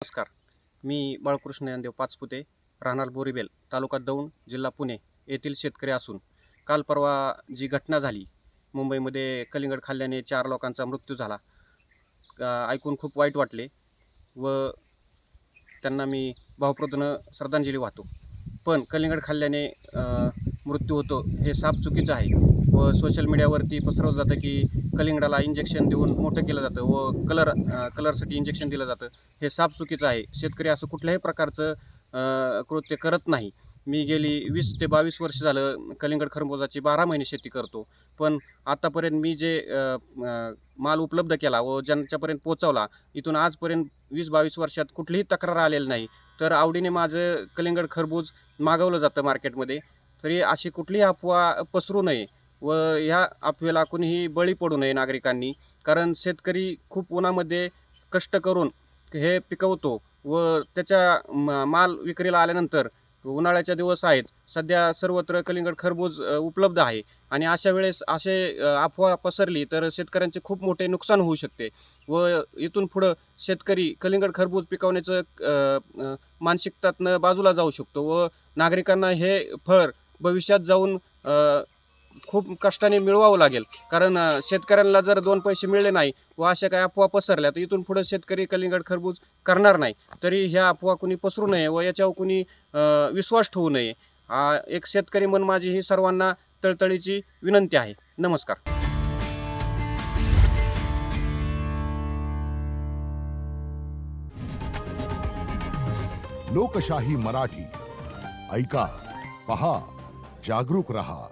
नमस्कार. मी बाळकृष्ण ज्ञानदेव पाचपुते, राहणार बोरीबेल, तालुका दौंड, जिल्हा पुणे येथील शेतकरी असून काल परवा जी घटना झाली मुंबईमध्ये कलिंगड खाल्ल्याने 4 लोकांचा मृत्यू झाला. ऐकून खूप वाईट वाटले व त्यांना मी भावपूर्ण श्रद्धांजली वाहतो. पण कलिंगड खाल्ल्याने मृत्यू होतो हे साफ चुकीचं आहे व सोशल मीडियावरती पसरवलं जातं की कलिंगडाला इंजेक्शन देऊन मोठं केलं जातं व कलरसाठी इंजेक्शन दिलं जातं. हे साफ चुकीचं आहे. शेतकरी असं कुठल्याही प्रकारचं कृत्य करत नाही. मी गेली 20 ते 22 वर्ष झालं कलिंगड खरबुजाची 12 महिने शेती करतो. पण आतापर्यंत मी जे माल उपलब्ध केला व ज्यांच्यापर्यंत पोहोचवला, इथून आजपर्यंत 20-22 वर्षात कुठलीही तक्रार आलेली नाही. तर आवडीने माझं कलिंगड खरबूज मागवलं जातं मार्केटमध्ये. तरी अशी कुठलीही अफवा पसरू नये व ह्या अफवेला कुणीही बळी पडू नये नागरिकांनी. कारण शेतकरी खूप उन्हामध्ये कष्ट करून हे पिकवतो व त्याच्या माल विक्रीला आल्यानंतर उन्हाळ्याचे दिवस आहेत. सध्या सर्वत्र कलिंगड खरबूज उपलब्ध आहे आणि अशा वेळेस अफवा पसरली तर शेतकऱ्यांचे खूप मोठे नुकसान होऊ शकते व इथून पुढं शेतकरी कलिंगड खरबूज पिकवण्याचं मानसिकतातनं बाजूला जाऊ शकतो व नागरिकांना हे फळ भविष्यात जाऊन खूप कष्टाने मिळवावं लागेल. कारण शेतकऱ्यांना जर 2 पैसे मिळले नाही व अशा काही अफवा पसरल्या तर इथून पुढे शेतकरी कलिंगड खरबूज करणार नाही. तरी ह्या अफवा कुणी पसरू नये व याच्यावर कुणी विश्वास ठेवू नये. एक शेतकरी म्हणून माझी ही सर्वांना तळतळीची विनंती आहे. नमस्कार. लोकशाही मराठी ऐका, पहा, जागरूक रहा.